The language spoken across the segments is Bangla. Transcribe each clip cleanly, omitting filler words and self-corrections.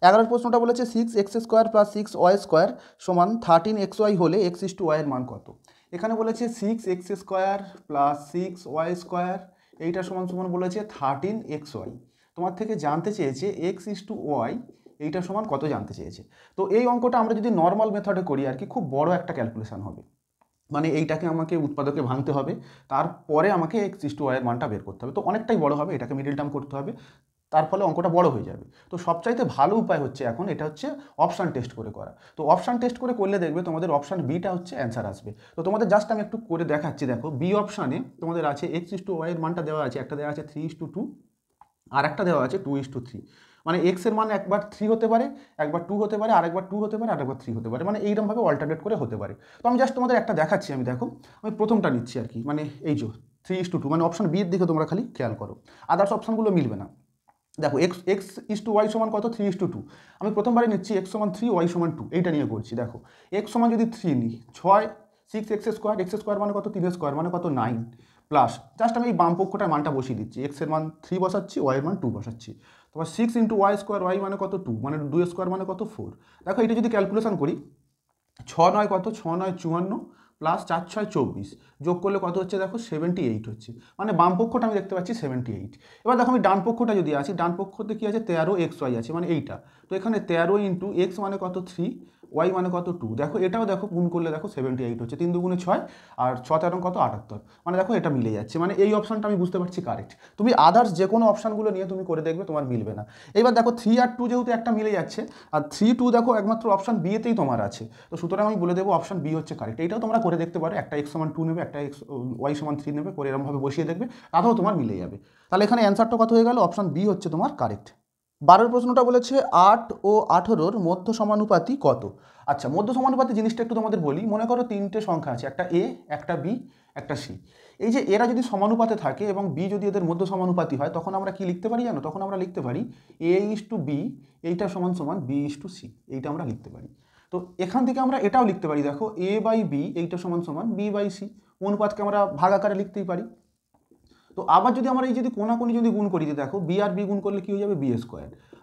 11 প্রশ্নটা বলেছে 6x² + 6y² সমান 13xy হলে x:y এর মান কত। এখানে বলেছে 6x² + 6y² এইটা সমান সমান বলেছে 13xy। তোমার থেকে জানতে চেয়েছে x:y এইটা সমান কত জানতে চেয়েছে। তো এই অঙ্কটা আমরা যদি নর্মাল মেথডে করি আর কি, খুব বড় একটা ক্যালকুলেশন হবে। মানে এইটাকে আমাকে উৎপাদকে ভাঙতে হবে, তারপরে আমাকে x:y এর মানটা বের করতে হবে। তো অনেকটাই বড় হবে, এটাকে মিডল টার্ম করতে হবে, তার ফলে অঙ্কটা বড় হয়ে যাবে। তো সবচাইতে ভালো উপায় হচ্ছে এখন এটা হচ্ছে অপশান টেস্ট করে করা। তো অপশান টেস্ট করে করলে দেখবে তোমাদের অপশান বিটা হচ্ছে অ্যান্সার আসবে। তো তোমাদের জাস্ট আমি একটু করে দেখাচ্ছি। দেখো বি অপশানে তোমাদের আছে x:y এর মানটা দেওয়া আছে, একটা দেওয়া আছে 3:2 আর একটা দেওয়া আছে 2:3। মানে এক্স এর মান একবার 3 হতে পারে, একবার 2 হতে পারে, আরেকবার 2 হতে পারে, আরেকবার 3 হতে পারে, মানে এইরকমভাবে অল্টারনেট করে হতে পারে। তো আমি জাস্ট তোমাদের একটা দেখাচ্ছি। আমি দেখো আমি প্রথমটা নিচ্ছি আর কি, মানে এই যে 3:2, মানে অপশান বি এর দিকে তোমরা খালি খেয়াল করো, আদার্স অপশানগুলো মিলবে না। দেখো x:y সমান কত, 3:2। আমি প্রথমবারে নিচ্ছি x সমান 3, y সমান 2, এইটা নিয়ে করছি। দেখো x সমান যদি 3 নিই, 6x² মানে কত, 3 মানে কত, 9 প্লাস জাস্ট আমি এই বাম পক্ষটার মানটা বসিয়ে দিচ্ছি। x এর মান 3 বসাচ্ছি, y এর মান 2 বসাচ্ছি। তোমার 6 × y², y মানে কত 2, মানে 2² মানে কত 4। দেখো এটা যদি ক্যালকুলেশন করি, 6×9 কত, 6×9 54 প্লাস 4×6 24, যোগ করলে কত হচ্ছে দেখো 78 হচ্ছে। মানে বাম পক্ষটা আমি দেখতে পাচ্ছি 78। এবার দেখো আমি ডান পক্ষটা যদি আসি, ডান পক্ষতে কি আছে, 13xy আছে, মানে এইটা। তো এখানে 13 × x মানে কত 3, y মানে কত 2। দেখো এটাও দেখো গুণ করলে দেখো 78 হচ্ছে, 3 দুগুণে 6 আর 6 তেরো কত 78। মানে দেখো এটা মিলে যাচ্ছে, মানে এই অপশানটা আমি বুঝতে পারছি কারেক্ট। তুমি আদার্স যে কোনো অপশানগুলো নিয়ে তুমি করে দেখবে, তোমার মিলবে না। এবার দেখো 3 আর 2 যেহেতু একটা মিলে যাচ্ছে, আর 3, 2 দেখো একমাত্র অপশান বি এতেই তোমার আছে। তো সুতরাং আমি বলে দেবো অপশান বি হচ্ছে কারেক্ট। এইটাও তোমরা করে দেখতে পারো, একটা x সমান 2 নেবে, একটা y সমান 3 নেবে, করে এরকমভাবে বসিয়ে দেখবে, তাতেও তোমার মিলে যাবে। তাহলে এখানে অ্যান্সারটা কত হয়ে গেল, অপশান বি হচ্ছে তোমার কারেক্ট। 12 প্রশ্নটা বলেছে 8 ও 18 মধ্য সমানুপাতি কত। আচ্ছা, মধ্য সমানুপাতি জিনিসটা একটু তোমাদের বলি। মনে করো তিনটে সংখ্যা আছে, একটা এ, একটা বি, একটা সি। এই যে এরা যদি সমানুপাতে থাকে এবং বি যদি এদের মধ্য সমানুপাতি হয়, তখন আমরা কি লিখতে পারি জানো, তখন আমরা লিখতে পারি a:b এইটা সমান সমান b:c, এইটা আমরা লিখতে পারি। তো এখান থেকে আমরা এটাও লিখতে পারি, দেখো a/b এইটা সমান সমান b/c, অনুপাতকে আমরা ভাগ আকারে লিখতেই পারি। তো আবার যদি আমরা এই যদি কোনাকুনি যদি গুণ করি, দেখো বি আর বি গুণ করলে কি হয়ে যাবে, b²,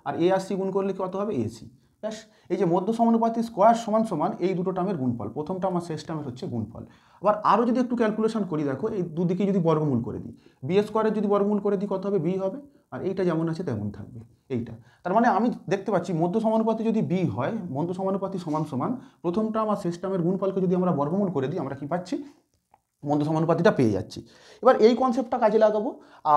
আর এ আর সি গুণ করলে কত হবে, ac। ব্যাস, এই যে মধ্য সমানুপাতি স্কোয়ার সমান সমান এই দুটো টার্মের গুণফল, প্রথম টার্ম আর শেষ টার্মের হচ্ছে গুণফল। আবার আরও যদি একটু ক্যালকুলেশন করি, দেখো এই দুদিকে যদি বর্গমূল করে দিই, b² যদি বর্গমূল করে দিই কত হবে, বি হবে, আর এইটা যেমন আছে তেমন থাকবে এইটা। তার মানে আমি দেখতে পাচ্ছি মধ্য সমানুপাতি যদি বি হয়, মধ্য সমানুপাতি সমান সমান প্রথম টার্ম আর শেষ টার্মের গুণফলকে যদি আমরা বর্গমূল করে দিই, আমরা কি পাচ্ছি, মধ্য সমানুপাতিটা পেয়ে যাচ্ছি। এবার এই কনসেপ্টটা কাজে লাগাবো,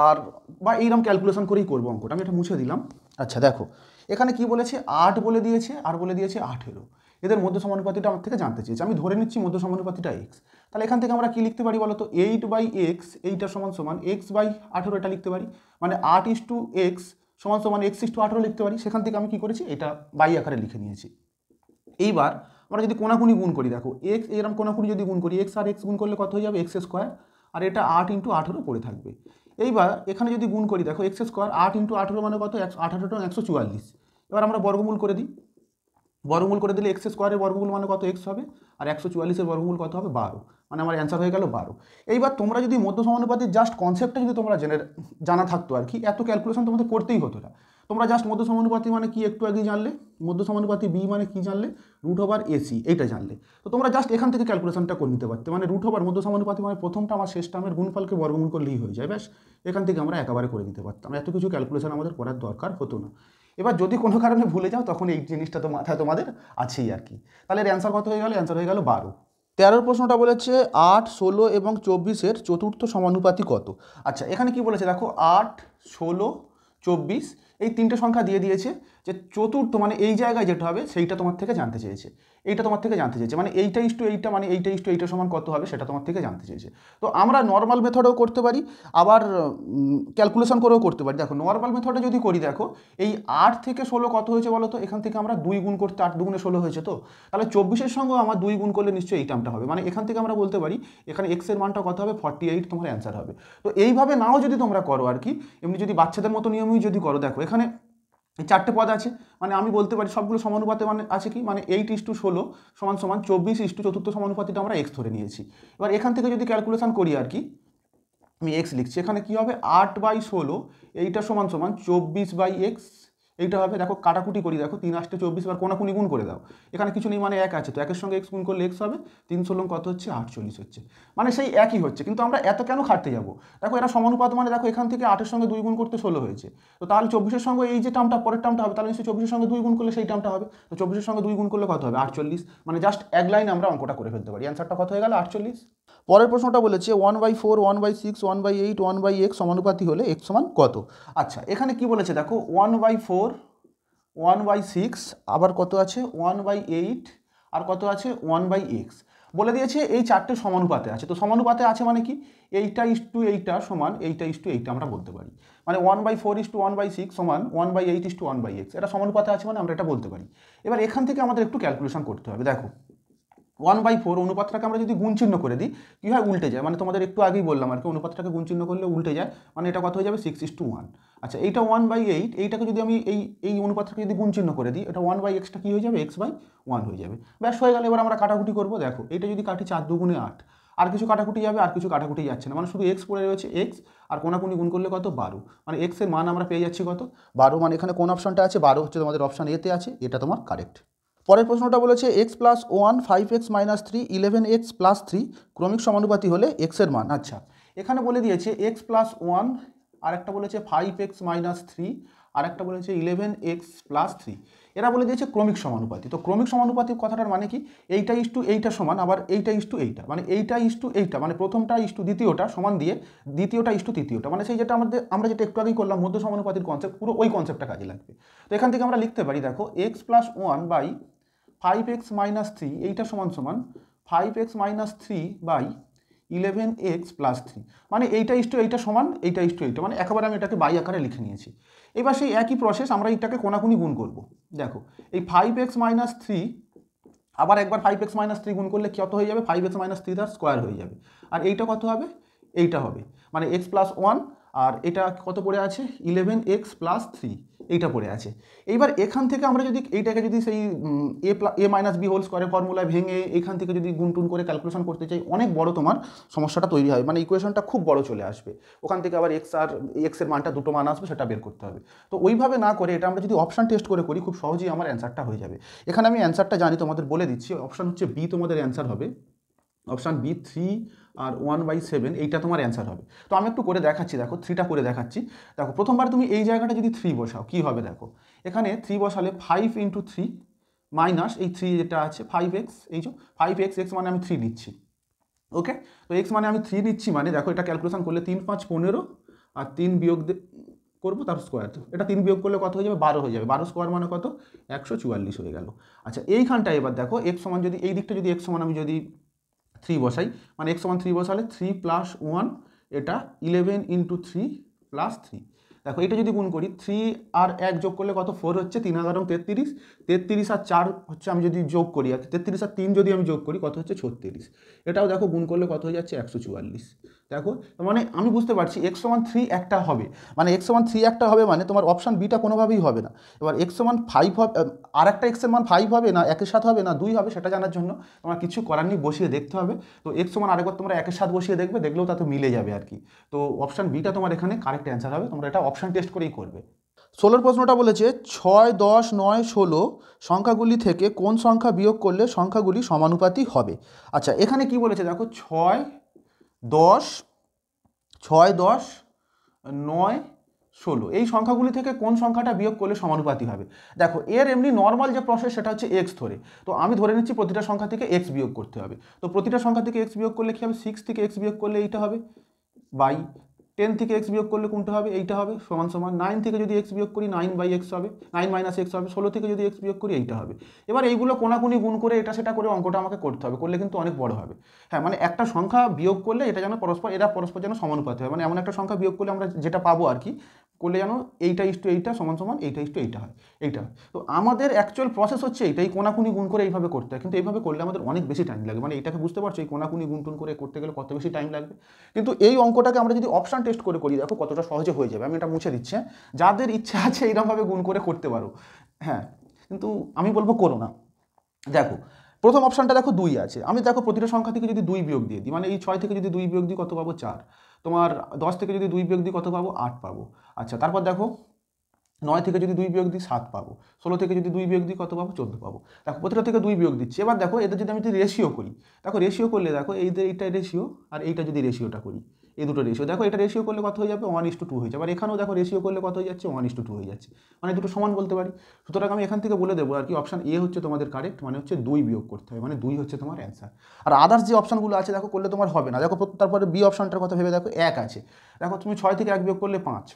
আর বা এইরকম ক্যালকুলেশন করেই করবো অঙ্কটা। আমি এটা মুছে দিলাম। আচ্ছা দেখো এখানে কি বলেছে, 8 বলে দিয়েছে আর বলে দিয়েছে 18। এদের মধ্য সমানুপাতিটা আমার থেকে জানতে চেয়েছে। আমি ধরে নিচ্ছি মধ্য সমানুপাতিটা এক্স। তাহলে এখান থেকে আমরা কি লিখতে পারি বলো তো, 8/x এইটা সমান সমান x/18 এটা লিখতে পারি। মানে 8:x সমান সমান x:18 লিখতে পারি। সেখান থেকে আমি কি করেছি, এটা বাই আকারে লিখে নিয়েছি। এইবার আমরা যদি কোনাকুনি গুণ করি, দেখো এক্স এরকম কোনাকুনি যদি গুণ করি, এক্স আর এক্স গুণ করলে কত হয়ে যাবে, x², আর এটা 8 × 18 পড়ে থাকবে। এইবার এখানে যদি গুণ করি, দেখো x², 8 × 18 মানে কত, 18 × 144। এবার আমরা বর্গমূল করে দিই, বর্গমূল করে দিলে x² বর্গমূল মানে কত, x হবে, আর 144 বর্গমূল কত হবে, 12। মানে আমার অ্যান্সার হয়ে গেল 12। এইবার তোমরা যদি মধ্য সমানুপাতির জাস্ট কনসেপ্টটা যদি তোমরা জানা থাকতো আর কি, এত ক্যালকুলেশন তোমাদের করতেই হতো না। তোমরা জাস্ট মধ্য সমানুপাতি মানে কি একটু আগে জানলে, মধ্য সমানুপাতি বি মানে কি জানলে, √ac এইটা জানলে। তো তোমরা জাস্ট এখান থেকে ক্যালকুলেশনটা করে নিতে পারতে, মানে √ মধ্য সমানুপাতি মানে প্রথমটা আমার শেষ টার্মের গুণফলকে বর্গমূল করলেই হয়ে যায়। ব্যাস, এখান থেকে আমরা একেবারে করে দিতে পারতাম, এত কিছু ক্যালকুলেশন আমাদের করার দরকার হতো না। এবার যদি কোনো কারণে ভুলে যাও, তখন এই জিনিসটা তো মাথায় তোমাদের আছেই আর কি। তাহলে এর অ্যান্সার কত হয়ে গেল, অ্যান্সার হয়ে গেল 12। 13 প্রশ্নটা বলেছে 8, 16 এবং 24-এর চতুর্থ সমানুপাতি কত। আচ্ছা এখানে কি বলেছে, দেখো 8, 16, 24 এই তিনটে সংখ্যা দিয়ে দিয়েছে, যে চতুর্থ মানে এই জায়গায় যেটা হবে সেইটা তোমার থেকে জানতে চেয়েছে। এইটা তোমার থেকে জানতে চেয়েছে, মানে এইটা ইস্টু এইটা, মানে এইটা ইস্টু এইটা সমান কত হবে সেটা তোমার থেকে জানতে চেয়েছে। তো আমরা নর্মাল মেথডেও করতে পারি, আবার ক্যালকুলেশন করেও করতে পারি। দেখো নর্মাল মেথডে যদি করি, দেখো এই 8 থেকে 16 কত হয়েছে বলো তো, এখান থেকে আমরা 2 গুণ করতে, 8 দুগুণে 16 হয়েছে। তো তাহলে 24-এর সঙ্গেও আমার 2 গুণ করলে নিশ্চয়ই এই টার্মটা হবে। মানে এখান থেকে আমরা বলতে পারি এখানে x এর মানটা কত হবে, 48 তোমার অ্যান্সার হবে। তো এইভাবে নাও যদি তোমরা করো আর কি, এমনি যদি বাচ্চাদের মতো নিয়মই যদি করো, দেখো এখানে 4টে পদ আছে, মানে আমি বলতে পারি সবগুলো সমানুপাতে মানে আছে কি, মানে 8:16 সমান সমান 24 চতুর্থ সমানুপাতিটা আমরা x ধরে নিয়েছি। এবার এখান থেকে যদি ক্যালকুলেশন করি আর কি, আমি x লিখছি, এখানে কি হবে 8/16 এইটা সমান সমান 24/x, এইটা হবে। দেখো কাটাকুটি করি, দেখো 3 8 24, এবার কোনাকুনি গুণ করে দাও। এখানে কিছু নেই মানে এক আছে, তো একের সঙ্গে এক্স গুণ করলে এক্স হবে, 3 16 কত হচ্ছে 48 হচ্ছে, মানে সেই একই হচ্ছে। কিন্তু আমরা এত কেন খাটতে যাবো? দেখো এরা সমানুপাত, মানে দেখো এখান থেকে 8-এর সঙ্গে 2 গুণ করতে 16 হয়েছে, তো তাহলে 24-এর সঙ্গে এই যে টার্মটা পরের টার্মটা হবে, তাহলে নিশ্চয়ই 24-এর সঙ্গে 2 গুণ করলে সেই টার্মটা হবে। তো 24-এর সঙ্গে 2 গুণ করলে কত হবে 48, মানে জাস্ট এক লাইন আমরা অঙ্কটা করে ফেলতে পারি। অ্যান্সারটা কত হয়ে গেল 48। পরের প্রশ্নটা বলেছে 1/4 1/6 1/8 1/x সমানুপাতি হলে x সমান কত? আচ্ছা এখানে কি বলেছে দেখো 1/4 1/6 আবার কত আছে 1/8 আর কত আছে 1/x বলে দিয়েছে, এই চারটে সমানুপাতে আছে। তো সমানুপাতে আছে মানে কি, এইটা ইস্টু এইটা সমান এইটা ইস্টু এইটা আমরা বলতে পারি। মানে 1/4 ইস্টু 1/6 সমান 1/8 ইস্টু 1/x, এটা সমানুপাতে আছে মানে আমরা এটা বলতে পারি। এবার এখান থেকে আমাদের একটু ক্যালকুলেশন করতে হবে। দেখো 1/4 অনুপাতটাকে আমরা যদি গুণ চিহ্ন করে দিই কী হয়, উল্টে যায়। মানে তোমাদের একটু আগেই বললাম আর কি, অনুপাতটাকে গুণ চিহ্ন করলে উল্টে যায়, মানে এটা কত হয়ে যাবে 6:1। আচ্ছা এইটা 1/8, এইটাকে যদি আমি এই অনুপাতটাকে যদি গুণ চিহ্ন করে দিই, এটা 1/xটা কী হয়ে যাবে x/1 হয়ে যাবে। ব্যাস হয়ে গেল। এবার আমরা কাটাকুটি করবো। দেখো এইটা যদি কাটি 4 2 8, আর কিছু কাটাকুটি যাবে, আর কিছু কাটাকুটি যাচ্ছে না, মানে শুধু এক্স পড়ে রয়েছে এক্স, আর কোনাকুনি গুণ করলে কত 12, মানে এক্সের মান আমরা পেয়ে যাচ্ছি কত 12। মানে এখানে কোন অপশনটা আছে 12 হচ্ছে তোমাদের অপশান এতে আছে, এটা তোমার কারেক্ট। পরের প্রশ্নটা বলেছে এক্স প্লাস 1 5x - 3 11x + 3 ক্রমিক সমানুপাতি হলে x এর মান। আচ্ছা এখানে বলে দিয়েছে x + 1, আর একটা বলেছে 5x - 3, আর একটা বলেছে 11x + 3, এরা বলে দিয়েছে ক্রমিক সমানুপাতি। তো ক্রমিক সমানুপাতি কথাটার মানে কি, এইটা ইস্টু এইটা সমান আবার এইটা ইস্টু এইটা, মানে এইটা ইস্টু এইটা, মানে প্রথমটা ইস্টু দ্বিতীয়টা সমান দিয়ে দ্বিতীয়টা ইস্টু তৃতীয়টা, মানে সেই যেটা আমরা যেটা একটু আগেই করলাম মধ্য সমানুপাতির কনসেপ্ট, পুরো ওই কনসেপ্টটা কাজে লাগবে। তো এখান থেকে আমরা লিখতে পারি দেখো x + 1 বাই 5x - 3 এইটা সমান সমান 5x - 3 বাই 11x + 3, মানে এইটা ইস্টু এইটা সমান এইটা ইস্টু এইটা, মানে একেবারে আমি এটাকে বাই আকারে লিখে নিয়েছি। এবার সেই একই প্রসেস আমরা এইটাকে কোনাকুনি গুণ করব। দেখো এই 5x - 3 আবার একবার 5x - 3 গুণ করলে কত হয়ে যাবে, 5x - 3 তার স্কোয়ার হয়ে যাবে, আর এইটা কত হবে, এইটা হবে, মানে x + 1, আর এটা কত পড়ে আছে 11x + 3, এইটা পড়ে আছে। এইবার এখান থেকে আমরা যদি এইটাকে যদি সেই a - b হোল স্কোয়ারের ফর্মুলায় ভেঙে এখান থেকে যদি গুণ টুন করে ক্যালকুলেশন করতে চাই, অনেক বড় তোমার সমস্যাটা তৈরি হয়, মানে ইকুয়েশনটা খুব বড় চলে আসবে। ওখান থেকে আবার এক্সের মানটা দুটো মান আসবে, সেটা বের করতে হবে। তো ওইভাবে না করে এটা আমরা যদি অপশান টেস্ট করে করি, খুব সহজেই আমার অ্যান্সারটা হয়ে যাবে। এখানে আমি অ্যান্সারটা জানি, তোমাদের বলে দিচ্ছি। অপশান হচ্ছে বি তোমাদের অ্যান্সার হবে, অপশান বি 3 আর 1/7 এইটা তোমার অ্যান্সার হবে। তো আমি একটু করে দেখাচ্ছি, দেখো 3টা করে দেখাচ্ছি। দেখো প্রথমবার তুমি এই জায়গাটা যদি 3 বসাও কী হবে, দেখো এখানে 3 বসালে 5 × 3 মাইনাস এই 3 যেটা আছে 5x, এই যে 5x, x মানে আমি 3 নিচ্ছি, ওকে। তো x মানে আমি 3 নিচ্ছি, মানে দেখো এটা ক্যালকুলেশন করলে 3 5 15, আর 3 বিয়োগ করবো তার স্কোয়ার, এটা 3 বিয়োগ করলে কত হয়ে যাবে 12 হয়ে যাবে, 12 স্কোয়ার মানে কত 144 হয়ে গেল। আচ্ছা এইখানটা এবার দেখো x সমান যদি এই দিকটা যদি x সমান আমি যদি 3 বসাই, মানে x সমান 3 বসালে 3 + 1, এটা 11 × 3 + 3। দেখো এটা যদি গুণ করি 3 আর 1 যোগ করলে কত 4 হচ্ছে, 3 × 11 33, 33 আর 4 হচ্ছে আমি যদি যোগ করি, আর 33 আর 3 যদি আমি যোগ করি কত হচ্ছে 36, এটাও দেখো গুণ করলে কত হয়ে যাচ্ছে 144। দেখো মানে আমি বুঝতে পারছি x সমান 3 একটা হবে, মানে x সমান 3 একটা হবে, মানে তোমার অপশান বিটা কোনোভাবেই হবে না। এবার x সমান 5 হবে, আর একটা x এর মান 5 হবে না 1-এর সাথে হবে না 2 হবে, সেটা জানার জন্য তোমার কিছু করার নেই, বসিয়ে দেখতে হবে। তো x সমান আরেকবার তোমরা 1-এর সাথে বসিয়ে দেখবে, দেখলেও তাতে মিলে যাবে আর কি। তো অপশান বিটা তোমার এখানে কারেক্ট অ্যান্সার হবে, তোমরা এটা অপশান টেস্ট করেই করবে। 16 প্রশ্নটা বলেছে 6 10 9 16 সংখ্যাগুলি থেকে কোন সংখ্যা বিয়োগ করলে সংখ্যাগুলি সমানুপাতি হবে। আচ্ছা এখানে কি বলেছে দেখো 6 10 9 16 এই সংখ্যাগুলি থেকে কোন সংখ্যাটা বিয়োগ করলে সমানুপাতি হবে। দেখো এর এমনি নর্মাল যে প্রসেস সেটা হচ্ছে এক্স ধরে, তো আমি ধরে নিচ্ছি প্রতিটা সংখ্যা থেকে এক্স বিয়োগ করতে হবে। তো প্রতিটা সংখ্যা থেকে এক্স বিয়োগ করলে কী হবে, 6 থেকে এক্স বিয়োগ করলে এইটা হবে, বাই 10 থেকে এক্স বিয়োগ করলে কোনটা হবে, এইটা হবে, সমান সমান 9 থেকে যদি এক্স বিয়োগ করি 9/x হবে, 9 - x হবে, 16 থেকে যদি এক্স বিয়োগ করি এইটা হবে। এবার এইগুলো কোনাকুনি গুণ করে এটা সেটা করে অঙ্কটা আমাকে করতে হবে, করলে কিন্তু অনেক বড় হবে। হ্যাঁ মানে একটা সংখ্যা বিয়োগ করলে এটা যেন পরস্পর যেন সমানুপাতি হয়, মানে এমন একটা সংখ্যা বিয়োগ করলে আমরা যেটা পাবো আর কি, করলে যেন এইটা ইস্টু এইটা সমান সমান এইটা ইস্টু এইটা হয়, এইটা হয়। তো আমাদের অ্যাকচুয়াল প্রসেস হচ্ছে এইটাই, কোনাকুনি গুণ করে এইভাবে করতে হয়, কিন্তু এইভাবে করলে আমাদের অনেক বেশি টাইম লাগে, মানে এটাকে বুঝতে পারছো এই কোনাকুনি গুণ টুন করে করতে গেলে কত বেশি টাইম লাগবে। কিন্তু এই অঙ্কটাকে আমরা যদি অপশান টেস্ট করে করি, দেখো কতটা সহজে হয়ে যাবে। আমি এটা মুছে দিচ্ছি, যাদের ইচ্ছা আছে এইরকমভাবে গুণ করে করতে পারো, হ্যাঁ, কিন্তু আমি বলবো করো না। দেখো প্রথম অপশানটা দেখো 2 আছে, আমি দেখো প্রতিটা সংখ্যা থেকে যদি 2 বিয়োগ দিয়ে দিই, মানে এই 6 থেকে যদি 2 বিয়োগ দিই কত পাবো 4, তোমার 10 থেকে যদি 2 বিয়োগ দিই কত পাবো 8 পাবো। আচ্ছা তারপর দেখো 9 থেকে যদি 2 বিয়োগ দিই 7 পাবো, 16 থেকে যদি 2 বিয়োগ দিই কত পাবো, 14 পাবো। দেখো প্রতিটা থেকে 2 বিয়োগ দিচ্ছি। এবার দেখো এদের যদি আমি যদি রেশিও করি, দেখো রেশিও করলে দেখো এইটা রেশিও আর এইটা যদি রেশিওটা করি, এই দুটো রেশিও দেখো, এটা রেশিও করলে কত হয়ে যাবে, 1:2 হয়ে যাবে। আর এখানেও দেখো রেশিও করলে কত হয়ে যাচ্ছে, 1:2 হয়ে যাচ্ছে, মানে দুটো সমান বলতে পারি। সুতরাং আমি এখান থেকে বলে দেবো আর কি, অপশান এ হচ্ছে তোমাদের কারেক্ট, মানে হচ্ছে 2 বিয়োগ করতে হবে, মানে 2 হচ্ছে তোমার অ্যান্সার। আর আদার্স যে অপশানগুলো আছে দেখো করলে তোমার হবে না। দেখো তারপরে বি অপশানটার কথা ভেবে দেখো, 1 আছে, দেখো তুমি 6 থেকে 1 বিয়োগ করলে 5,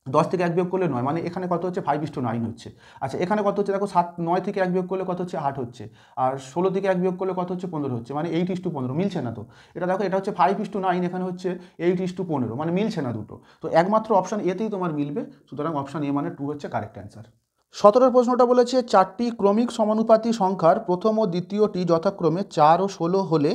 10 থেকে 1 বিয়োগ করলে 9, মানে এখানে কত হচ্ছে, 5:9 হচ্ছে। আচ্ছা এখানে কত হচ্ছে দেখো, 9 থেকে 1 বিয়োগ করলে কত হচ্ছে, 8 হচ্ছে। আর 16 থেকে 1 বিয়োগ করলে কত হচ্ছে, 15 হচ্ছে, মানে 8:15, মিলছে না তো। এটা দেখো এটা হচ্ছে 5:9, এখানে হচ্ছে 8:15, মানে মিলছে না দুটো। তো একমাত্র অপশান এতেই তোমার মিলবে, সুতরাং অপশান এ মানে 2 হচ্ছে কারেক্ট অ্যান্সার। 17 প্রশ্নটা বলেছে 4টি ক্রমিক সমানুপাতি সংখ্যার প্রথম ও দ্বিতীয়টি যথাক্রমে 4 ও 16 হলে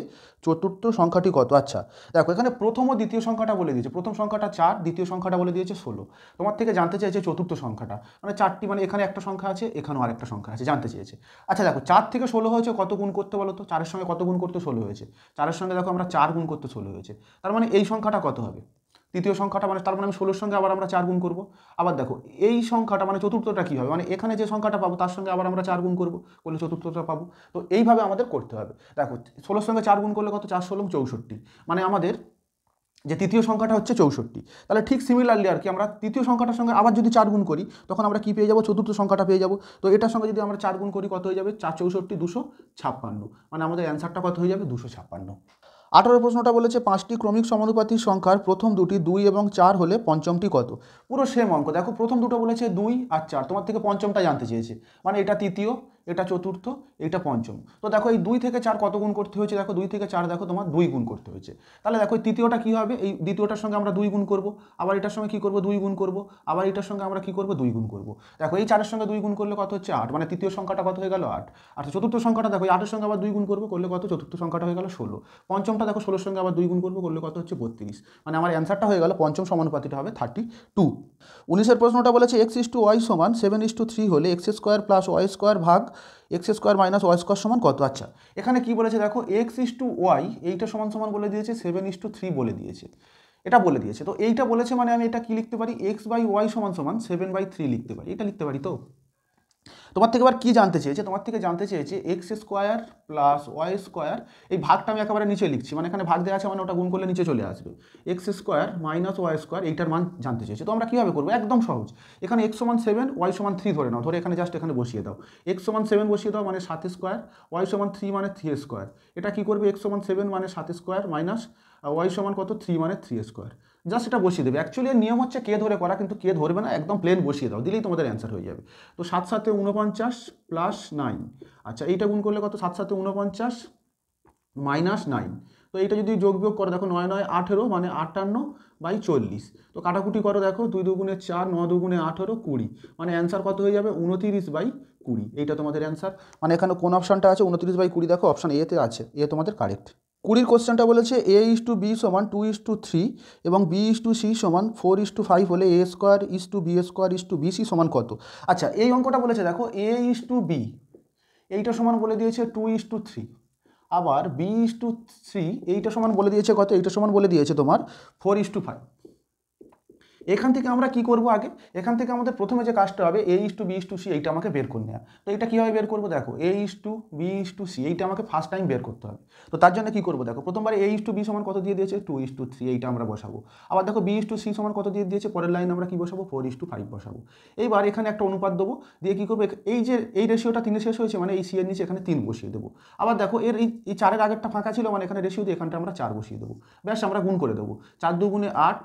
চতুর্থ সংখ্যাটি কত। আচ্ছা দেখো এখানে প্রথম ও দ্বিতীয় সংখ্যাটা বলে দিয়েছে, প্রথম সংখ্যাটা 4, দ্বিতীয় সংখ্যাটা বলে দিয়েছে 16। তোমার থেকে জানতে চাইছে চতুর্থ সংখ্যাটা, মানে 4টি, মানে এখানে একটা সংখ্যা আছে, এখানেও আরেকটা সংখ্যা আছে, জানতে চেয়েছে। আচ্ছা দেখো 4 থেকে 16 হয়েছে, কত গুণ করতে বলো তো, 4-এর সঙ্গে কত গুণ করতে, 16 হয়েছে। 4-এর সঙ্গে দেখো আমরা 4 গুণ করতে 16 হয়েছে, তার মানে এই সংখ্যাটা কত হবে, তৃতীয় সংখ্যাটা, মানে তার মানে আমি 16-এর সঙ্গে আবার আমরা 4 গুণ করবো। আবার দেখো এই সংখ্যাটা মানে চতুর্থটা কী হবে, মানে এখানে যে সংখ্যাটা পাবো তার সঙ্গে আবার আমরা 4 গুণ করবো, করলে চতুর্থটা পাবো। তো এইভাবে আমাদের করতে হবে। দেখো 16-এর সঙ্গে 4 গুণ করলে কত, 4-16 64, মানে আমাদের যে তৃতীয় সংখ্যাটা হচ্ছে 64। তাহলে ঠিক সিমিলারলি আর কি আমরা তৃতীয় সংখ্যাটার সঙ্গে আবার যদি 4 গুণ করি, তখন আমরা কী পেয়ে যাবো, চতুর্থ সংখ্যাটা পেয়ে যাবো। তো এটার সঙ্গে যদি আমরা 4 গুণ করি কত হয়ে যাবে, 4 64 256, মানে আমাদের অ্যান্সারটা কত হয়ে যাবে, 256। 18 প্রশ্নটা বলেছে 5টি ক্রমিক সমানুপাতি সংখ্যার প্রথম দুটি 2 এবং 4 হলে পঞ্চমটি কত। পুরো সেম অঙ্ক, দেখো প্রথম দুটো বলেছে 2 আর 4, তোমার থেকে পঞ্চমটা জানতে চেয়েছে, মানে এটা তৃতীয়, এটা চতুর্থ, এটা পঞ্চম। তো দেখো এই 2 থেকে 4 কত গুণ করতে হয়েছে, দেখো 2 থেকে 4 দেখো তোমার 2 গুণ করতে হয়েছে। তাহলে দেখো এই তৃতীয়টা কী হবে, এই দ্বিতীয়টার সঙ্গে আমরা 2 গুণ করব, আবার এটার সঙ্গে কী করব, 2 গুণ করব, আবার এটার সঙ্গে আমরা কী করব, 2 গুণ করব। দেখো এই 4-এর সঙ্গে 2 গুণ করলে কত হচ্ছে, 8, মানে তৃতীয় সংখ্যাটা কত হয়ে গেল, 8। আর চতুর্থ সংখ্যাটা দেখো এই 8-এর সঙ্গে আবার 2 গুণ করবো, করলে কত, চতুর্থ সংখ্যাটা হয়ে গেল 16। পঞ্চমটা দেখো 16-এর সঙ্গে আবার 2 গুণ করবো, করলে কত হচ্ছে, 32, মানে আমার অ্যান্সারটা হয়ে গেল পঞ্চম সমানুপাতিটা হবে 32। 19-এর প্রশ্নটা বলেছে x:y সমান 7:3 হলে x² প্লাস y² ভাগ x² মাইনাস y² সমান কত। আচ্ছা এখানে কি বলেছে দেখো, x:y এইটা সমান সমান বলে দিয়েছে 7:3 বলে দিয়েছে, এটা বলে দিয়েছে। তো এইটা বলেছে মানে আমি এটা কি লিখতে পারি, x/y সমান সমান 7/3 লিখতে পারি, এটা লিখতে পারি। তো তোমার থেকে এবার কী জানতে চেয়েছে, তোমার থেকে জানতে চেয়েছে x² প্লাস y², এই ভাগটা আমি একেবারে নিচে লিখছি, মানে এখানে ভাগ দেওয়া আছে, মানে ওটা গুণ করলে নিচে চলে আসবে, x² মাইনাস y², এইটার মান জানতে চেয়েছে। তো আমরা কীভাবে করবো, একদম সহজ, এখানে x সমান 7, y সমান 3 ধরে নাও, ধরে এখানে জাস্ট এখানে বসিয়ে দাও, x সমান 7 বসিয়ে দাও, মানে 7², y সমান 3 মানে 3²। এটা কী করবে, x সমান 7 মানে 7² মাইনাস y সমান কত, 3 মানে 3²। জাস্ট এটা বসিয়ে দেবে। অ্যাকচুয়ালি এর নিয়ম হচ্ছে কে ধরে করা, কিন্তু কে ধরবে না, একদম প্লেন বসিয়ে দাও, দিলেই তোমাদের অ্যান্সার হয়ে যাবে। তো 7 7 49 প্লাস 9, আচ্ছা এইটা গুণ করলে কত, 7 7 49 মাইনাস 9। তো এইটা যদি যোগ বিয়োগ করো দেখো 9 9 18, মানে 58/40। তো কাটাকুটি করো দেখো, 2 2 4, 9 2 18, 20, মানে অ্যান্সার কত হয়ে যাবে, 29/20। এইটা তোমাদের অ্যান্সার, মানে এখানে কোন অপশানটা আছে, 29/20, দেখো অপশান এতে আছে, এ তোমাদের কারেক্ট। 20 কোশ্চেনটা বলেছে a:b সমান 2:3 এবং b:c সমান 4:5 হলে a²b²bc সমান কত। আচ্ছা এই অঙ্কটা বলেছে দেখো a:b, এইটা সমান বলে দিয়েছে 2:3, আবার b:3 এইটা সমান বলে দিয়েছে কত, এইটা সমান বলে দিয়েছে তোমার 4:5। এখান থেকে আমরা কি করব, আগে এখান থেকে আমাদের প্রথমে যে কাজটা হবে a:b:c, এইটা আমাকে বের করে নেওয়া। তো এটা কীভাবে বের করবো, দেখো a:b:c এইটা আমাকে ফার্স্ট টাইম বের করতে হবে। তো তার জন্য কী করবো, দেখো প্রথমবার a:b সমান কত দিয়ে দিয়েছে, 2:3, এইটা আমরা বসাবো। আবার দেখো b:c সমান কত দিয়ে দিয়েছে, পরের লাইন আমরা কি বসাবো, 4:5 বসাবো। এইবার এখানে একটা অনুপাত দেবো, দিয়ে কী করবো, এই যে এই রেশিওটা 3 শেষ হয়েছে, মানে এই c এর নিচে এখানে 3 বসিয়ে দেবো। আবার দেখো এর এই 4-এর আগেরটা ফাঁকা ছিল, মানে এখানে রেশিও দিয়ে এখানটা আমরা 4 বসিয়ে দেবো। ব্যাস আমরা গুণ করে দেবো, 4 2 8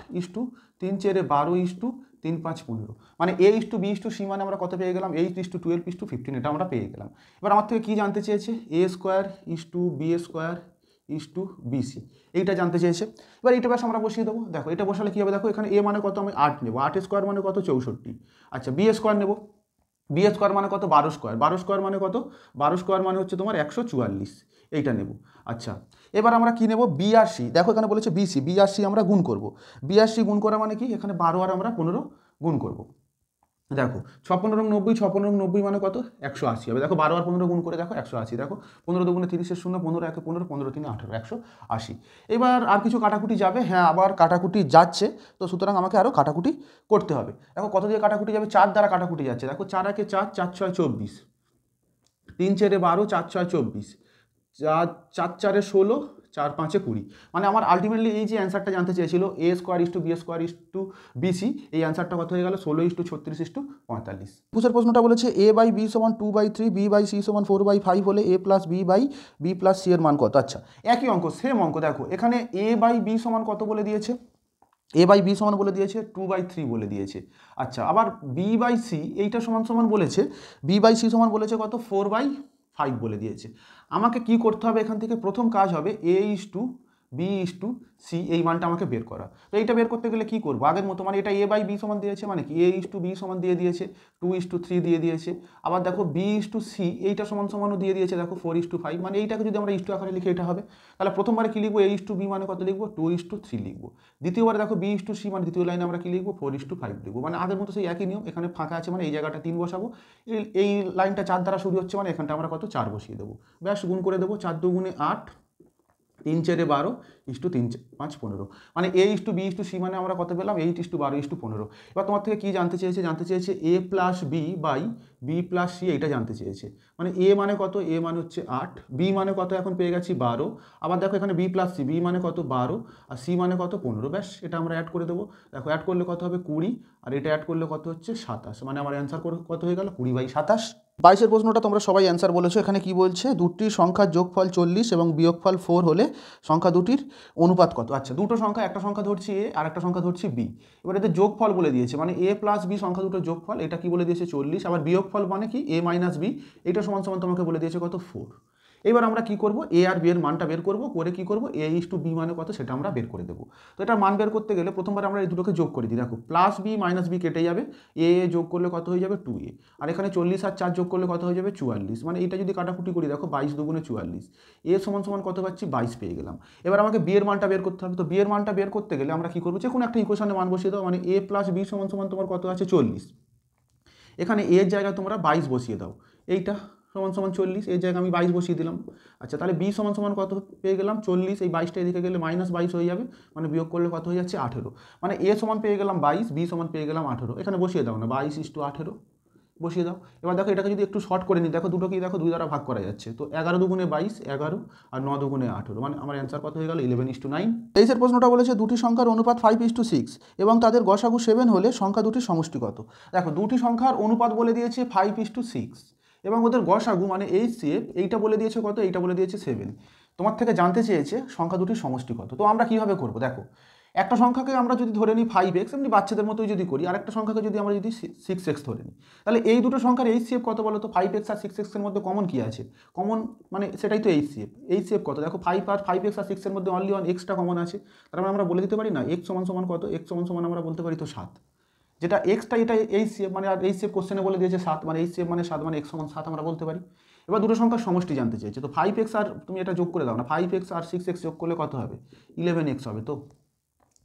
3 4 12 3 5 15, মানে a:b:c মানে আমরা কত পেয়ে গেলাম, 8:12:15, এটা আমরা পেয়ে গেলাম। এবার আমার থেকে কী জানতে চেয়েছে, a²b²bc, এইটা জানতে চেয়েছে। এবার এইটা ব্যাস আমরা বসিয়ে দেবো। দেখো এটা বসালে কী হবে, দেখো এখানে a মানে কত, আমি 8 নেবো, 8² মানে কত, 64। আচ্ছা b² নেবো, b² মানে কত, 12², 12² মানে কত, 12² মানে হচ্ছে তোমার 144, এইটা নেব। আচ্ছা এবার আমরা কি নেব, বি আর সি, দেখো এখানে বলেছে বিসি, বি আর সি আমরা গুণ করব। বি আর সি গুণ করা মানে কি, এখানে 12 আর আমরা 15 গুণ করব। দেখো 56 90 56 90 মানে কত 180 হবে। দেখো 12 আর 15 গুণ করে দেখো 180। দেখো 15 দুগুণে 30 0, 15 একে 15, 15 3 18, 180। এবার আর কিছু কাটাকুটি যাবে, হ্যাঁ আবার কাটাকুটি যাচ্ছে, তো সুতরাং আমাকে আরও কাটাকুটি করতে হবে। দেখো কত দিয়ে কাটাকুটি যাবে, 4 দ্বারা কাটাকুটি যাচ্ছে। দেখো 4 একে 4, 4 6 24, 3 4 12, 4 6 24, 4 4 4 16, 4 5 20। মানে আমার আলটিমেটলি এই যে অ্যান্সারটা জানতে চেয়েছিল a square is to b square is to b c, এই অ্যান্সারটা কত হয়ে গেল 16 ইস টু 36 ইস টু 45। পুষের প্রশ্নটা বলেছে এ বাই বি সমান 2/3, বি বাই সি সমান 4/5 হলে a plus b by b plus c এর মান কত। আচ্ছা একই অঙ্ক, সেম অঙ্ক। দেখো এখানে এ বাই বি সমান কত বলে দিয়েছে, এ বাই বি সমান বলে দিয়েছে 2/3 বলে দিয়েছে। আচ্ছা আবার বি বাই সি এইটা সমান সমান বলেছে, বি বাই সি সমান বলেছে কত 4/5 বলে দিয়েছে। আমাকে কি করতে হবে, এখান থেকে প্রথম কাজ হবে a is to b is to c এই মানটা আমাকে বের করা। তো এইটা বের করতে গেলে কি করবো, আগের মতো মানে এটা এ বাই বি সমান দিয়েছে, মানে কি এ ইস টু বি সমান দিয়ে দিয়েছে 2:3 দিয়ে দিয়েছে। আবার দেখো বি ইস টু সি এইটা সমান সমানও দিয়ে দিয়েছে, দেখো 4:5, মানে এইটাকে যদি আমরা ইস টু আকারে লিখে এটা হবে। তাহলে প্রথমবারে কি লিখবো, এ ইস টু বি মানে কত লিখবো 2:3 লিখবো। দ্বিতীয়বারে দেখো বি ইস টু সি মানে দ্বিতীয় লাইনে আমরা কি লিখবো 4:5 লিখবো। মানে আগের মতো সেই একই নিয়ম, এখানে ফাঁকা আছে মানে এই জায়গাটা 3 বসাবো, এই লাইনটা 4 দ্বারা শুরু হচ্ছে মানে এখানটা আমরা কত 4 বসিয়ে দেবো, ব্যাস গুণ করে দেবো। 4 2 8, 3 4 12 ইস টু 3 5 15, মানে a is to b is to c মানে আমরা কত পেলাম 8 ইস টু 12 ইস টু 15। এবার তোমার থেকে কি জানতে চেয়েছে a plus b by b plus c, এইটা জানতে চেয়েছে। মানে এ মানে কত, এ মানে হচ্ছে 8, বি মানে কত এখন পেয়ে গেছি 12, আবার দেখো এখানে বি প্লাস সি, বি মানে কত 12 আর সি মানে কত 15, ব্যাস এটা আমরা অ্যাড করে দেবো। দেখো অ্যাড করলে কত হবে 20, আর এটা অ্যাড করলে কত হচ্ছে 27, মানে আমার অ্যান্সার কত হয়ে গেল 20/27। 22 প্রশ্নটা তোমরা সবাই অ্যান্সার বলেছো। এখানে কি বলছে, দুটি সংখ্যার যোগফল 40 এবং বিয়োগফল 4 হলে সংখ্যা দুটির অনুপাত কত। আচ্ছা দুটো সংখ্যা, একটা সংখ্যা ধরছি এ আর একটা সংখ্যা ধরছি বি, এবার এদের যোগফল বলে দিয়েছে, মানে এ প্লাস বি সংখ্যা দুটোর যোগফল, এটা কি বলে দিয়েছে 40, আবার বিয়োগফল মানে কি এ মাইনাস বি, এটা সমান সমান তোমাকে বলে দিয়েছে কত 4। এবার আমরা কি করব, এ আর বি এর মানটা বের করব, করে কি করব এ ইস টু বি মানে কত সেটা আমরা বের করে দেবো। তো এটার মান বের করতে গেলে প্রথমবার আমরা এই দুটোকে যোগ করে দিই। দেখো প্লাস বি মাইনাস বি কেটে যাবে, এ যোগ করলে কত হয়ে যাবে 2a, আর এখানে 40 আর 4 যোগ করলে কত হয়ে যাবে 44, মানে এটা যদি কাটাকুটি করি দেখো 22 দুগুণে 44, এ সমান সমান কত পাচ্ছি 22 পেয়ে গেলাম। এবার আমাকে বি এর মানটা বের করতে হবে, তো বি এর মানটা বের করতে গেলে আমরা কি করবো, যে কোনো একটা ইকুয়েশনে মান বসিয়ে দাও, মানে এ প্লাস বি সমান সমান তোমার কত আছে 40, এখানে এর জায়গায় তোমরা 22 বসিয়ে দাও, এইটা সমান সমান 40, এর জায়গায় আমি 22 বসিয়ে দিলাম। আচ্ছা তাহলে বি সমান সমান কত পেয়ে গেলাম 40, এই 22টা এদিকে গেলে -22 হয়ে যাবে, মানে বিয়োগ করলে কত হয়ে যাচ্ছে 18, মানে এ সমান পেয়ে গেলাম 22, বি সমান পেয়ে গেলাম 18, এখানে বসিয়ে দাও না 22 ইস টু 18 বসিয়ে দাও। এবার দেখো এটাকে যদি একটু শর্ট করে নিই, দেখো দুটোকেই দেখো 2 দ্বারা ভাগ করা যাচ্ছে, তো 11 দুগুণে 22 11, আর 9 দুগুণে 18, মানে আমার অ্যান্সার কত হয়ে গেল 11:9। 23 প্রশ্নটা বলেছে দুটি সংখ্যার অনুপাত 5:6 এবং তাদের গসাগু 7 হলে সংখ্যা দুটির সমষ্টি কত। দেখো দুটি সংখ্যার অনুপাত বলে দিয়েছে 5:6 এবং ওদের গসাগু মানে HCF এইটা বলে দিয়েছে কত, এইটা বলে দিয়েছে 7। তোমার থেকে জানতে চেয়েছে সংখ্যা দুটির সমষ্টি কত। তো আমরা কিভাবে করব, দেখো একটা সংখ্যাকে আমরা যদি ধরে নিই 5x, এমনি বাচ্চাদের মতোই যদি করি, আর একটা সংখ্যাকে যদি আমরা যদি 6x ধরে নিই, তাহলে এই দুটো সংখ্যার HCF কত বলো তো, 5x আর 6x এর মধ্যে কমন কি আছে, কমন মানে সেটাই তো HCF কত, দেখো 5x আর 6 এর মধ্যে অনলি 1 এক্সটা কমন আছে, তার মানে আমরা বলে দিতে পারি না x সমান সমান কত, x সমান সমান আমরা বলতে পারি তো 7, যেটা এক্সটা এটা HCF, মানে আর HCF কোশ্চেনে বলে দিয়েছে 7, মানে HCF মানে 7, মানে x সমান 7 আমরা বলতে পারি। এবার দুটো সংখ্যার সমষ্টি জানতে চেয়েছে, তো 5x আর তুমি এটা যোগ করে দাও না, 5x আর 6x যোগ করলে কত হবে 11x হবে। তো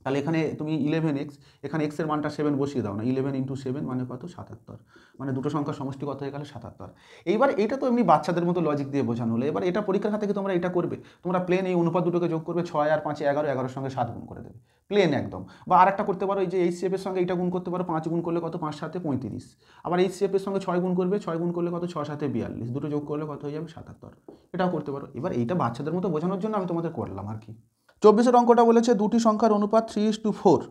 তাহলে এখানে তুমি 11x, এখানে x এর মানটা 7 বসিয়ে দাও না, 11 × 7 মানে কত 77, মানে দুটো সংখ্যার সমষ্টি কত হয়ে গেল 77। এইবার এটা তো এমনি বাচ্চাদের মতো লজিক দিয়ে বোঝানো হলো, এবার এটা পরীক্ষার খাতে তোমরা এটা করবে, তোমরা প্লেন এই অনুপাত দুটোকে যোগ করবে, 6 আর 5 11, 11 সঙ্গে 7 গুণ করে দেবে, প্লেন একদম। বা আরেকটা করতে পারো, এই যে HCF এর সঙ্গে এটা গুণ করতে পারো, 5 গুণ করলে কত 5 7 35, আবার HCF এর সঙ্গে 6 গুণ করবে, 6 গুণ করলে কত 6 7 42, দুটো যোগ করলে কত হয়ে যাবে 77, এটাও করতে পারো। এবার এইটা বাচ্চাদের মতো বোঝানোর জন্য আমি তোমাদের করলাম আর কি। 24 অঙ্কটা বলেছে দুটি সংখ্যার অনুপাত 3:4,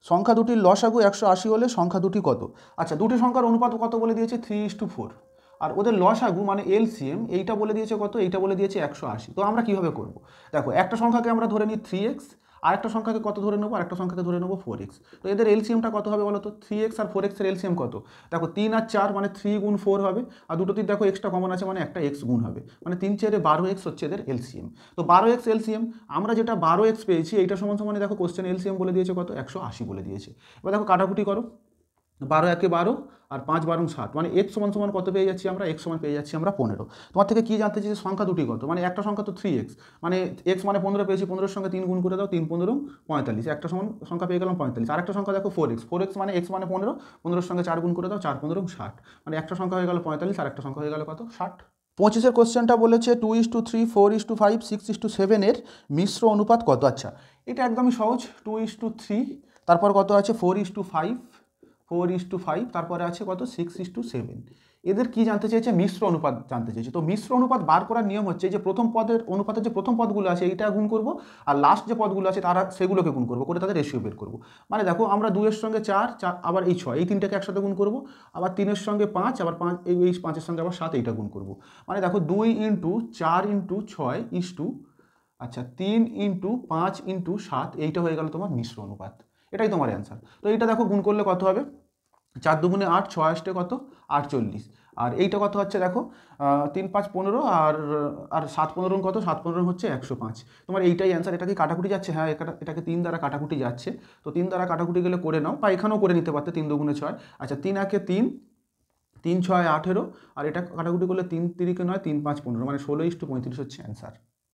সংখ্যা দুটির লসাগু 180 হলে সংখ্যা দুটি কত। আচ্ছা দুটি সংখ্যার অনুপাত কত বলে দিয়েছে 3:4, আর ওদের লসাগু মানে LCM এইটা বলে দিয়েছে কত, এইটা বলে দিয়েছে 180। তো আমরা কিভাবে করব, দেখো একটা সংখ্যাকে আমরা ধরে নিই 3x, আর একটা সংখ্যাকে কত ধরে নেবো, আর একটা সংখ্যাকে ধরে নেবো 4x। তো এদের এলসিএমটা কত হবে বলো তো, 3x আর 4x এর এলসিএম কত, দেখো 3 আর 4 মানে 3 গুণ 4 হবে, আর দুটোতেই দেখো এক্সট্রা কমন আছে মানে একটা x গুণ হবে, মানে 3 4 12x হচ্ছে এদের এলসিএম। তো 12x এলসিএম, আমরা যেটা 12x পেয়েছি এইটা সমান সমান দেখো কোশ্চেন এলসিএম বলে দিয়েছে কত 180 বলে দিয়েছে। এবার দেখো কাটাকুটি করো, 12 একে 12 আর 5 12 60, মানে x সমান সমান কত পেয়ে যাচ্ছি আমরা? x সমান পেয়ে যাচ্ছি আমরা 15। তোমার থেকে কি জানতে চাইছি? সংখ্যা দুটি কত, মানে একটা সংখ্যা তো 3x, মানে x মানে 15 পেয়েছি, 15 এর সঙ্গে 3 গুণ করে দাও, 3 15 45, একটা সমান সংখ্যা পেয়ে গেলাম 45। আর একটা সংখ্যা দেখো 4x, 4x মানে x মানে 15, 15 এর সঙ্গে 4 গুণ করে দাও, 4 15 60, মানে একটা সংখ্যা হয়ে গেল 45 আর একটা সংখ্যা হয়ে গেল কত? 60। 25-এর কোশ্চেনটা বলেছে 2:3, 4:5, 6:7 এর মিশ্র অনুপাত কত? আচ্ছা, এটা একদমই সহজ, 2:3, তারপর কত আছে? 4:5, 4:5, তারপরে আছে কত? 6:7। এদের কি জানতে চেয়েছে? মিশ্র অনুপাত জানতে চেয়েছে। তো মিশ্র অনুপাত বার করার নিয়ম হচ্ছে যে প্রথম পদের অনুপাতের যে প্রথম পদগুলো আছে এইটা গুণ করব, আর লাস্ট যে পদগুলো আছে তারা সেগুলোকে গুণ করব, করে তাদের রেশিও বের করব। মানে দেখো আমরা 2-এর সঙ্গে 4, আবার এই 6, এই তিনটাকে একসাথে গুণ করব, আবার 3-এর সঙ্গে 5, আবার 5, এই 5-এর সঙ্গে আবার 7, এইটা গুণ করব। মানে দেখো 2 × 4 × 6 ইস্টু, আচ্ছা 3 × 5 × 7, এইটা হয়ে গেল তোমার মিশ্র অনুপাত। এটাই তোমার অ্যান্সার। তো এইটা দেখো গুণ করলে কত হবে? 4 দুগুণে 8, 6 আসতে কত? 48। আর এইটা কত হচ্ছে দেখো, 3 5 15, আর 7 15 কত? 7 15 হচ্ছে 105। তোমার এইটাই অ্যান্সার। এটা কি কাটাকুটি যাচ্ছে? হ্যাঁ, এটাকে 3 দ্বারা কাটাকুটি যাচ্ছে। তো 3 দ্বারা কাটাকুটি গেলে করে নাও, বা এখানেও করে নিতে পারতে, 3 দুগুণে 6। আচ্ছা 3 একে 3, 3 6 18, আর এটা কাটাকুটি করলে 3 3 9, 3 5 15, মানে 16:35 হচ্ছে অ্যান্সার।